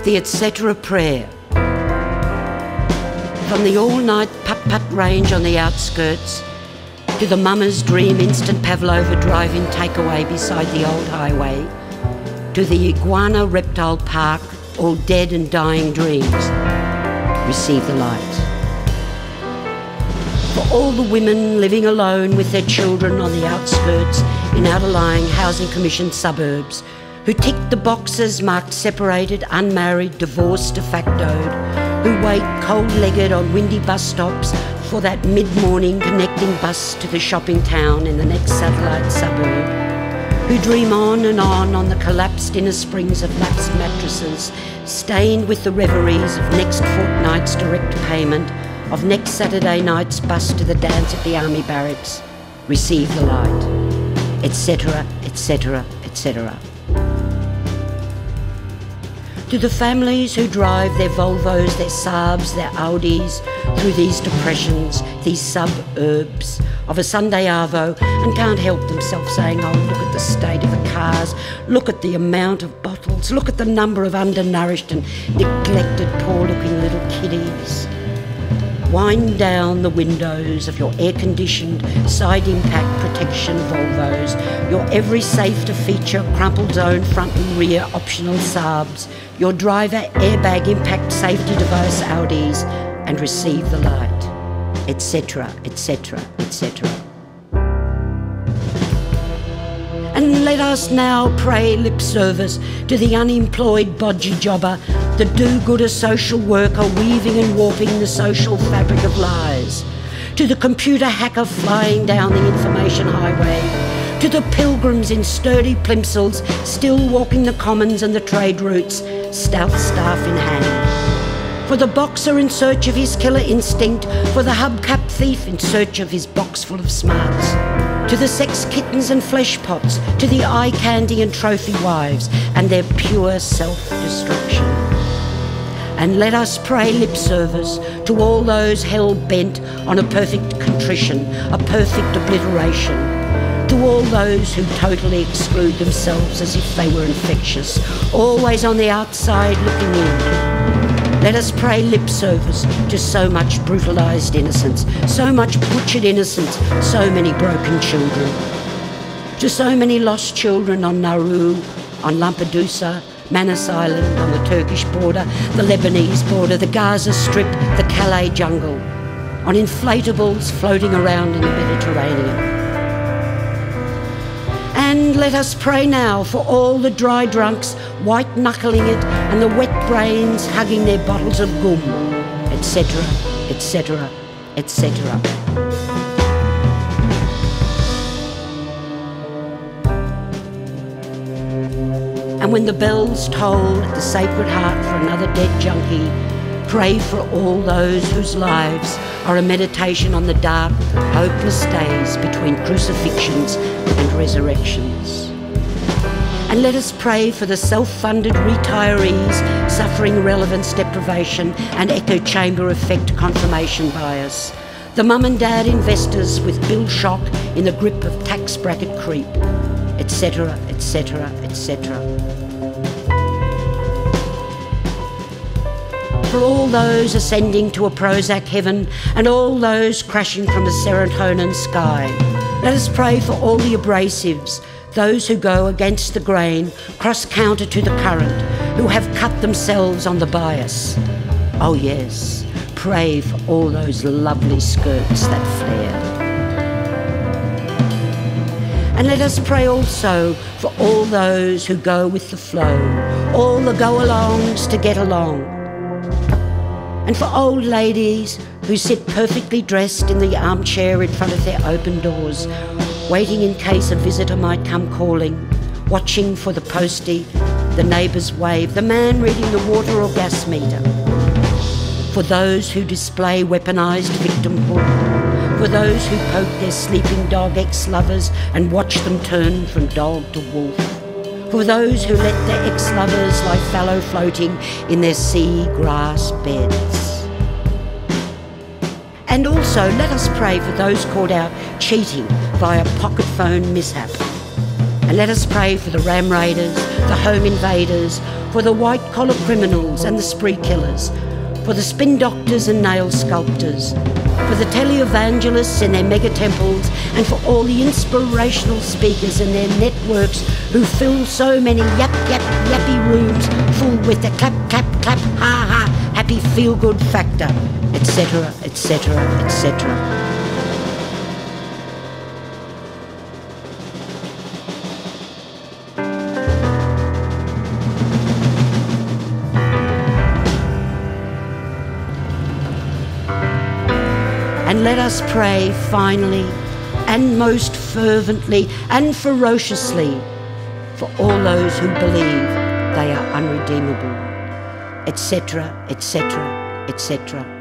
the Etcetera Prayer. From the all-night putt-putt range on the outskirts to the Mama's Dream instant pavlova drive-in takeaway beside the old highway to the iguana reptile park, all dead and dying dreams, receive the light. For all the women living alone with their children on the outskirts in outlying Housing Commission suburbs who tick the boxes marked separated, unmarried, divorced, de factoed, who wait cold-legged on windy bus stops for that mid-morning connecting bus to the shopping town in the next satellite suburb, who dream on the collapsed inner springs of lapsed mattresses, stained with the reveries of next fortnight's direct payment, of next Saturday night's bus to the dance at the army barracks, receive the light, etc., etc., etc. To the families who drive their Volvos, their Saabs, their Audis through these depressions, these suburbs of a Sunday arvo, and can't help themselves saying, oh, look at the state of the cars, look at the amount of bottles, look at the number of undernourished and neglected poor-looking little kiddies. Wind down the windows of your air-conditioned, side-impact protection Volvos, your every safe-to-feature crumpled zone front and rear optional Saabs, your driver airbag impact safety device Audis, and receive the light, etc., etc., etc. And let us now pray lip service to the unemployed bodgy jobber, the do-gooder social worker weaving and warping the social fabric of lies, to the computer hacker flying down the information highway, to the pilgrims in sturdy plimsolls still walking the commons and the trade routes, stout staff in hand, for the boxer in search of his killer instinct, for the hubcap thief in search of his box full of smarts, to the sex kittens and flesh pots, to the eye candy and trophy wives and their pure self-destruction. And let us pray lip service to all those hell-bent on a perfect contrition, a perfect obliteration, to all those who totally exclude themselves as if they were infectious, always on the outside looking in. Let us pray lip service to so much brutalised innocence, so much butchered innocence, so many broken children, to so many lost children on Nauru, on Lampedusa, Manus Island, on the Turkish border, the Lebanese border, the Gaza Strip, the Calais jungle, on inflatables floating around in the Mediterranean. And let us pray now for all the dry drunks white-knuckling it and the wet brains hugging their bottles of gum, etc., etc., etc. And when the bells toll at the Sacred Heart for another dead junkie, pray for all those whose lives are a meditation on the dark, hopeless days between crucifixions and resurrections. And let us pray for the self-funded retirees suffering relevance deprivation and echo chamber effect confirmation bias, the mum and dad investors with bill shock in the grip of tax bracket creep, etc., etc., etc. For all those ascending to a Prozac heaven and all those crashing from a serotonin sky, let us pray for all the abrasives, those who go against the grain, cross-counter to the current, who have cut themselves on the bias. Oh yes, pray for all those lovely skirts that flare. And let us pray also for all those who go with the flow, all the go-alongs to get along. And for old ladies who sit perfectly dressed in the armchair in front of their open doors, waiting in case a visitor might come calling, watching for the postie, the neighbour's wave, the man reading the water or gas meter. For those who display weaponised victimhood, for those who poke their sleeping dog ex-lovers and watch them turn from dog to wolf, for those who let their ex-lovers lie fallow floating in their sea-grass beds. And also let us pray for those caught out cheating via pocket phone mishap. And let us pray for the ram raiders, the home invaders, for the white-collar criminals and the spree killers, for the spin doctors and nail sculptors, for the televangelists in their mega temples, and for all the inspirational speakers and their networks who fill so many yappy rooms full with the clap, clap, clap, ha, ha, happy feel-good factor, etc., etc., etc. And let us pray finally and most fervently and ferociously for all those who believe they are unredeemable, etc., etc., etc.